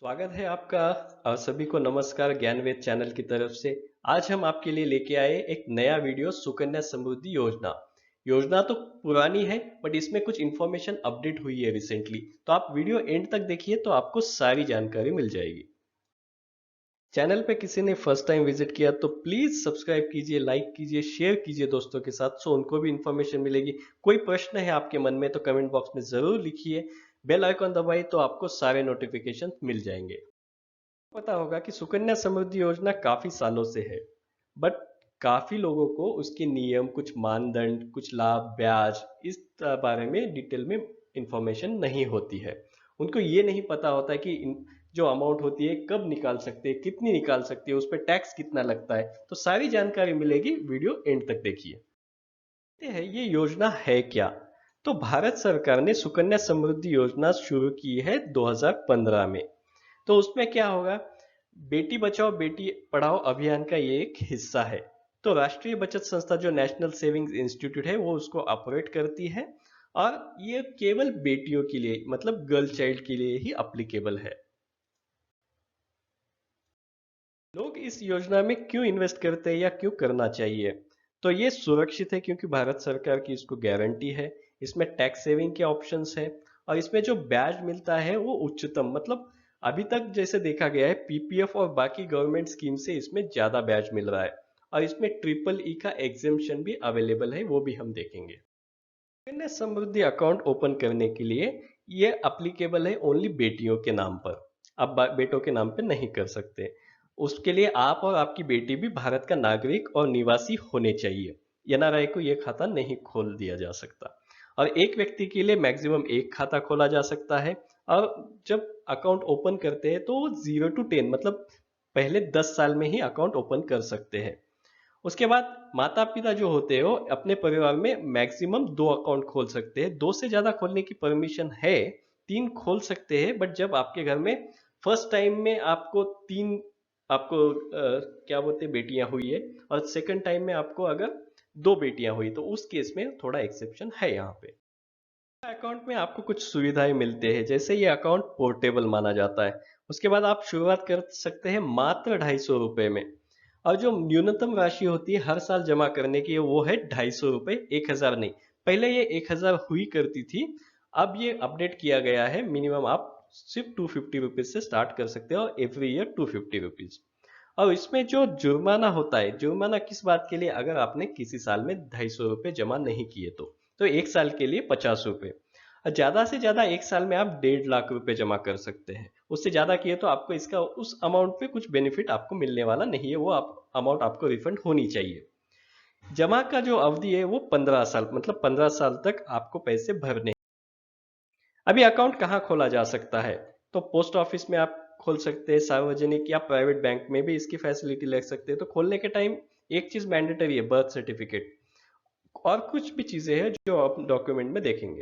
स्वागत है आपका और सभी को नमस्कार ज्ञानवेद चैनल की तरफ से। आज हम आपके लिए लेके आए एक नया वीडियो सुकन्या समृद्धि योजना। योजना तो पुरानी है बट इसमें कुछ इन्फॉर्मेशन अपडेट हुई है रिसेंटली, तो आप वीडियो एंड तक देखिए तो आपको सारी जानकारी मिल जाएगी। चैनल पे किसी ने फर्स्ट टाइम विजिट किया तो प्लीज सब्सक्राइब कीजिए, लाइक कीजिए, शेयर कीजिए दोस्तों के साथ सो उनको भी इन्फॉर्मेशन मिलेगी। कोई प्रश्न है आपके मन में तो कमेंट बॉक्स में जरूर लिखिए। बेल आइकॉन दबाइए तो आपको सारे नोटिफिकेशन मिल जाएंगे। पता होगा कि सुकन्या समृद्धि योजना काफी सालों से है, बट काफी लोगों को उसके नियम, कुछ मानदंड, कुछ लाभ, ब्याज इस बारे में डिटेल में इंफॉर्मेशन नहीं होती है। उनको ये नहीं पता होता है कि जो अमाउंट होती है कब निकाल सकते हैं, कितनी निकाल सकते हैं, उस पर टैक्स कितना लगता है। तो सारी जानकारी मिलेगी, वीडियो एंड तक देखिए। ये योजना है क्या? तो भारत सरकार ने सुकन्या समृद्धि योजना शुरू की है 2015 में। तो उसमें क्या होगा, बेटी बचाओ बेटी पढ़ाओ अभियान का ये एक हिस्सा है। तो राष्ट्रीय बचत संस्था जो नेशनल सेविंग्स इंस्टीट्यूट है वो उसको ऑपरेट करती है, और ये केवल बेटियों के लिए मतलब गर्ल चाइल्ड के लिए ही अप्लीकेबल है। लोग इस योजना में क्यों इन्वेस्ट करते हैं या क्यों करना चाहिए? तो ये सुरक्षित है क्योंकि भारत सरकार की इसको गारंटी है। इसमें टैक्स सेविंग के ऑप्शंस है, और इसमें जो ब्याज मिलता है वो उच्चतम, मतलब अभी तक जैसे देखा गया है पीपीएफ और बाकी गवर्नमेंट स्कीम से इसमें ज्यादा ब्याज मिल रहा है। और इसमें ट्रिपल ई का एग्जेम्पशन भी अवेलेबल है, वो भी हम देखेंगे। सुकन्या समृद्धि अकाउंट ओपन करने के लिए ये अप्लीकेबल है ओनली बेटियों के नाम पर। अब बेटों के नाम पे नहीं कर सकते। उसके लिए आप और आपकी बेटी भी भारत का नागरिक और निवासी होने चाहिए। एनआरआई को ये खाता नहीं खोल दिया जा सकता। और एक व्यक्ति के लिए मैक्सिमम एक खाता खोला जा सकता है। और जब अकाउंट ओपन करते हैं तो वो 0 to 10 मतलब पहले 10 साल में ही अकाउंट ओपन कर सकते हैं। उसके बाद माता पिता जो होते हो अपने परिवार में मैक्सिमम 2 अकाउंट खोल सकते हैं। 2 से ज्यादा खोलने की परमिशन है, 3 खोल सकते हैं, बट जब आपके घर में फर्स्ट टाइम में आपको 3 आपको क्या बोलते हैं बेटियां हुई है, और सेकंड टाइम में आपको अगर 2 बेटियां हुई तो उस केस में थोड़ा एक्सेप्शन है यहाँ पे। अकाउंट में आपको कुछ सुविधाएं मिलते हैं, जैसे ये अकाउंट पोर्टेबल माना जाता है। उसके बाद आप शुरुआत कर सकते हैं मात्र ₹250 में। और जो न्यूनतम राशि होती है हर साल जमा करने की वो है ₹250, 1000 नहीं। पहले ये 1000 हुई करती थी, अब ये अपडेट किया गया है। मिनिमम आप सिर्फ ₹250 से स्टार्ट कर सकते हो और एवरी ईयर ₹250। और इसमें जो जुर्माना होता है, जुर्माना किस बात के लिए, अगर आपने किसी साल में ₹250 जमा नहीं किए तो 1 साल के लिए ₹50। और ज्यादा से ज्यादा 1 साल में आप ₹1.5 लाख जमा कर सकते हैं। उससे ज्यादा किए तो आपको इसका उस अमाउंट पे कुछ बेनिफिट आपको मिलने वाला नहीं है, वो आप अमाउंट आपको रिफंड होनी चाहिए। जमा का जो अवधि है वो 15 साल, मतलब 15 साल तक आपको पैसे भरने। अभी अकाउंट कहाँ खोला जा सकता है? तो पोस्ट ऑफिस में आप खोल सकते हैं, सार्वजनिक या प्राइवेट बैंक में भी इसकी फैसिलिटी ले सकते हैं। तो खोलने के टाइम एक चीज मैंडेटरी है, बर्थ सर्टिफिकेट। और कुछ भी चीजें हैं जो आप डॉक्यूमेंट में देखेंगे।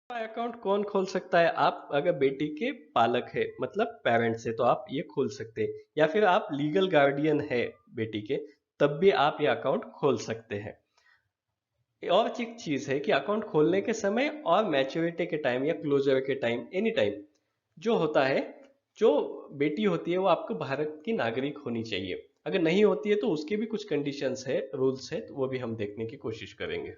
अकाउंट कौन खोल सकता है? आप अगर बेटी के पालक है मतलब पेरेंट्स है तो आप ये खोल सकते हैं, या फिर आप लीगल गार्डियन है बेटी के, तब भी आप ये अकाउंट खोल सकते हैं। और एक चीज है कि अकाउंट खोलने के समय और मैच्योरिटी के टाइम या क्लोजर के टाइम, एनी टाइम जो होता है, जो बेटी होती है वो आपको भारत की नागरिक होनी चाहिए। अगर नहीं होती है तो उसके भी कुछ कंडीशंस है, रूल्स है, तो वो भी हम देखने की कोशिश करेंगे।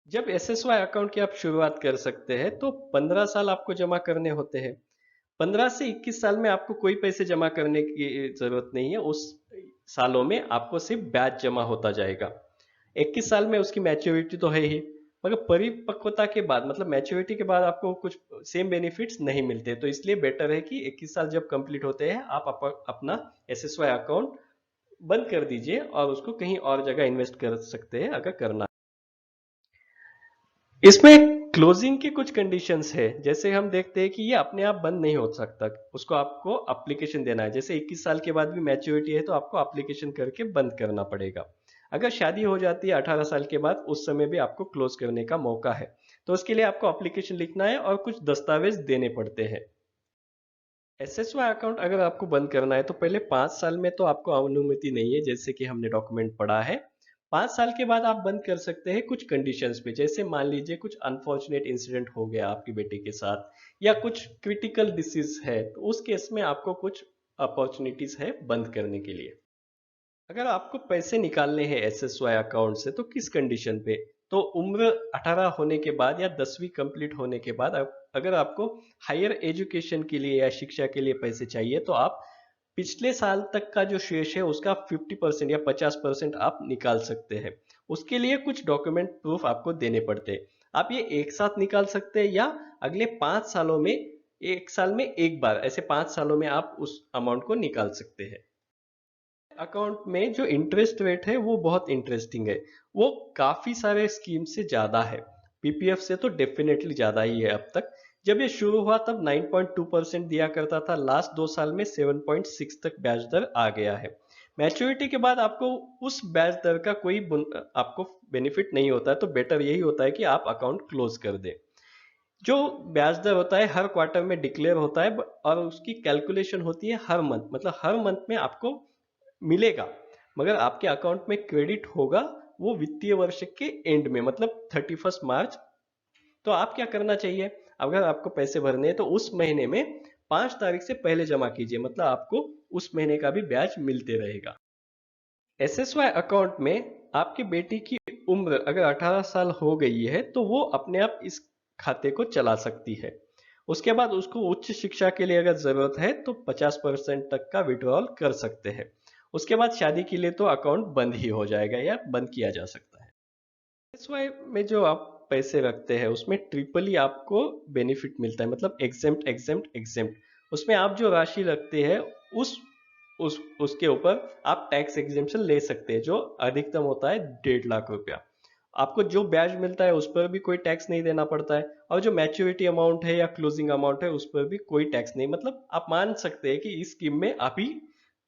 जब एसएसवाई अकाउंट की आप शुरुआत कर सकते हैं तो 15 साल आपको जमा करने होते हैं। 15 से 21 साल में आपको कोई पैसे जमा करने की जरूरत नहीं है। उस सालों में आपको सिर्फ ब्याज जमा होता जाएगा। 21 साल में उसकी मैच्योरिटी तो है ही, मगर परिपक्वता के बाद मतलब मैच्योरिटी के बाद आपको कुछ सेम बेनिफिट्स नहीं मिलते। तो इसलिए बेटर है कि 21 साल जब कंप्लीट होते हैं आप अपना एसएसवाई अकाउंट बंद कर दीजिए और उसको कहीं और जगह इन्वेस्ट कर सकते हैं अगर करना। इसमें क्लोजिंग की कुछ कंडीशंस है, जैसे हम देखते हैं कि ये अपने आप बंद नहीं हो सकता। उसको आपको एप्लीकेशन देना है, जैसे 21 साल के बाद भी मैच्योरिटी है तो आपको एप्लीकेशन करके बंद करना पड़ेगा। अगर शादी हो जाती है 18 साल के बाद, उस समय भी आपको क्लोज करने का मौका है। तो उसके लिए आपको एप्लीकेशन लिखना है और कुछ दस्तावेज देने पड़ते हैं। एसएसवाई अकाउंट अगर आपको बंद करना है तो पहले 5 साल में तो आपको अनुमति नहीं है, जैसे कि हमने डॉक्यूमेंट पढ़ा है। 5 साल के बाद आप बंद कर सकते हैं कुछ कंडीशंस पे, जैसे मान लीजिए कुछ अनफॉर्चुनेट इंसिडेंट हो गया आपकी बेटे के साथ या कुछ क्रिटिकल डिसीज है, तो उस केस में आपको कुछ अपॉर्चुनिटीज है बंद करने के लिए। अगर आपको पैसे निकालने हैं एसएसवाई अकाउंट से तो किस कंडीशन पे, तो उम्र 18 होने के बाद या 10वीं कंप्लीट होने के बाद अगर आपको हायर एजुकेशन के लिए या शिक्षा के लिए पैसे चाहिए तो आप पिछले साल तक का जो शेष है उसका 50% या 50% आप निकाल सकते हैं। उसके लिए कुछ डॉक्यूमेंट प्रूफ आपको देने पड़ते हैं। आप ये एक साथ निकाल सकते हैं या अगले 5 सालों में, एक साल में एक बार, ऐसे 5 सालों में आप उस अमाउंट को निकाल सकते हैं। अकाउंट में जो इंटरेस्ट रेट है वो बहुत इंटरेस्टिंग है। वो काफी सारे स्कीम से ज्यादा है। पीपीएफ से तो डेफिनेटली ज्यादा ही है अब तक। जब ये शुरू हुआ तब 9.2% दिया करता था, लास्ट 2 साल में 7.6 तक ब्याज दर आ गया है। मैच्योरिटी के बाद आपको उस ब्याज दर का कोई आपको बेनिफिट नहीं होता है, तो बेटर यही होता है कि आप अकाउंट क्लोज कर दें। जो ब्याज दर होता है हर क्वार्टर में डिक्लेयर होता है और उसकी कैलकुलेशन होती है हर मंथ, मतलब हर मंथ में आपको मिलेगा, मगर आपके अकाउंट में क्रेडिट होगा वो वित्तीय वर्ष के एंड में, मतलब 31 मार्च। तो आप क्या करना चाहिए, अगर आपको पैसे भरने हैं तो उस महीने में 5 तारीख से पहले जमा कीजिए, मतलब आपको उस महीने का भी ब्याज मिलते रहेगा। एसएसवाई अकाउंट में आपकी बेटी की उम्र अगर 18 साल हो गई है तो वो अपने आप इस खाते को चला सकती है। उसके बाद उसको उच्च शिक्षा के लिए अगर जरूरत है तो 50% तक का विड्रॉल कर सकते हैं। उसके बाद शादी के लिए तो अकाउंट बंद ही हो जाएगा या बंद किया जा सकता है। एसवाई में जो आप पैसे रखते हैं उसमें ट्रिपल ही आपको बेनिफिट मिलता है, मतलब एग्जेम्प्ट एग्जेम्प्ट एग्जेम्प्ट। उसमें आप जो राशि रखते हैं उस उसके ऊपर आप टैक्स एग्जेम्पशन ले सकते हैं, जो अधिकतम होता है 1.5 लाख रुपया। आपको जो ब्याज मिलता है उस पर भी कोई टैक्स नहीं देना पड़ता है, और जो मैच्योरिटी अमाउंट है या क्लोजिंग अमाउंट है उस पर भी कोई टैक्स नहीं, मतलब आप मान सकते हैं कि इस स्कीम में अभी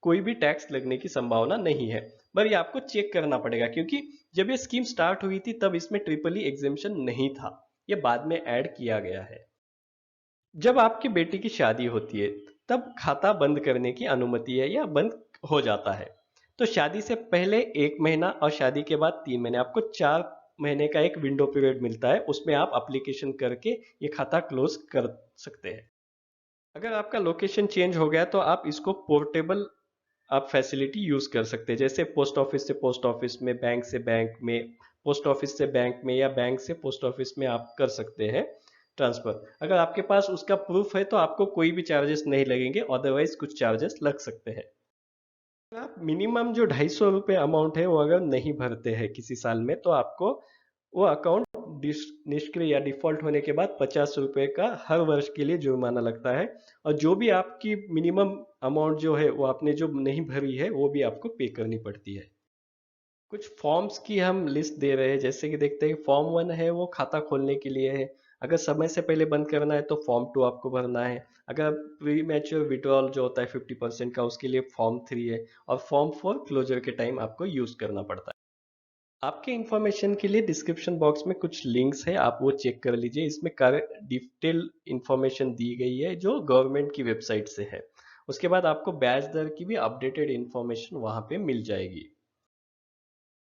कोई भी टैक्स लगने की संभावना नहीं है। पर ये आपको चेक करना पड़ेगा, क्योंकि जब ये स्कीम स्टार्ट हुई थी तब इसमें ट्रिपल ई एग्जेम्पशन नहीं था, ये बाद में ऐड किया गया है। जब आपकी बेटी की शादी होती है तब खाता बंद करने की अनुमति है या बंद हो जाता है। तो शादी से पहले 1 महीना और शादी के बाद 3 महीने, आपको 4 महीने का एक विंडो पीरियड मिलता है, उसमें आप एप्लीकेशन करके ये खाता क्लोज कर सकते हैं। अगर आपका लोकेशन चेंज हो गया तो आप इसको पोर्टेबल आप फैसिलिटी यूज कर सकते हैं, जैसे पोस्ट ऑफिस से पोस्ट ऑफिस में, बैंक से बैंक में, पोस्ट ऑफिस से बैंक में या बैंक से पोस्ट ऑफिस में आप कर सकते हैं ट्रांसफर। अगर आपके पास उसका प्रूफ है तो आपको कोई भी चार्जेस नहीं लगेंगे, अदरवाइज कुछ चार्जेस लग सकते हैं। अगर आप मिनिमम जो 250 रुपये अमाउंट है वो अगर नहीं भरते हैं किसी साल में तो आपको वो अकाउंट निष्क्रिय या डिफॉल्ट होने के बाद 50 रुपये का हर वर्ष के लिए जुर्माना लगता है। और जो भी आपकी मिनिमम अमाउंट जो है वो आपने जो नहीं भरी है वो भी आपको पे करनी पड़ती है। कुछ फॉर्म्स की हम लिस्ट दे रहे हैं, जैसे कि देखते हैं फॉर्म 1 है वो खाता खोलने के लिए है। अगर समय से पहले बंद करना है तो फॉर्म 2 आपको भरना है। अगर प्री मैच्योर विड्रॉल जो होता है 50% का, उसके लिए फॉर्म 3 है। और फॉर्म 4 क्लोजर के टाइम आपको यूज करना पड़ता है। आपके इंफॉर्मेशन के लिए डिस्क्रिप्शन बॉक्स में कुछ लिंक्स है, आप वो चेक कर लीजिए। इसमें डिटेल इंफॉर्मेशन दी गई है जो गवर्नमेंट की वेबसाइट से है। उसके बाद आपको ब्याज दर की भी अपडेटेड इंफॉर्मेशन वहां पे मिल जाएगी।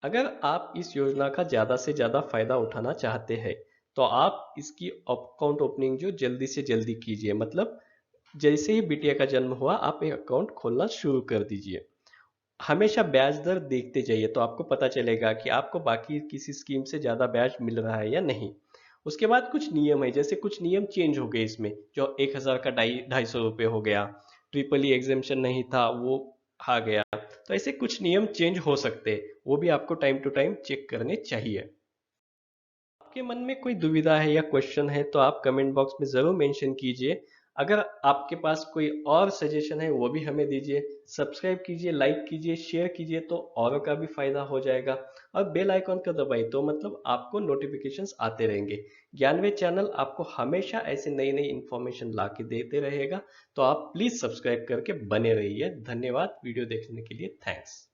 अगर आप इस योजना का ज़्यादा से ज़्यादा फायदा उठाना चाहते हैं तो आप इसकी अकाउंट ओपनिंग जो जल्दी से जल्दी कीजिए, मतलब जैसे ही बिटिया का जन्म हुआ आप एक अकाउंट खोलना शुरू कर दीजिए। हमेशा ब्याज दर देखते जाइए तो आपको पता चलेगा कि आपको बाकी किसी स्कीम से ज़्यादा ब्याज मिल रहा है या नहीं। उसके बाद कुछ नियम है, जैसे कुछ नियम चेंज हो गए इसमें, जो 1,000 का 250 रुपये हो गया, ट्रिपल ई एग्जेम्पशन नहीं था वो आ गया। तो ऐसे कुछ नियम चेंज हो सकते हैं, वो भी आपको टाइम टू टाइम चेक करने चाहिए। आपके मन में कोई दुविधा है या क्वेश्चन है तो आप कमेंट बॉक्स में ज़रूर मेंशन कीजिए। अगर आपके पास कोई और सजेशन है वो भी हमें दीजिए। सब्सक्राइब कीजिए, लाइक कीजिए, शेयर कीजिए तो औरों का भी फायदा हो जाएगा। और बेल आइकॉन का दबाइए तो मतलब आपको नोटिफिकेशंस आते रहेंगे। ज्ञानवे चैनल आपको हमेशा ऐसे नई नई इन्फॉर्मेशन ला के देते रहेगा, तो आप प्लीज़ सब्सक्राइब करके बने रहिए। धन्यवाद वीडियो देखने के लिए, थैंक्स।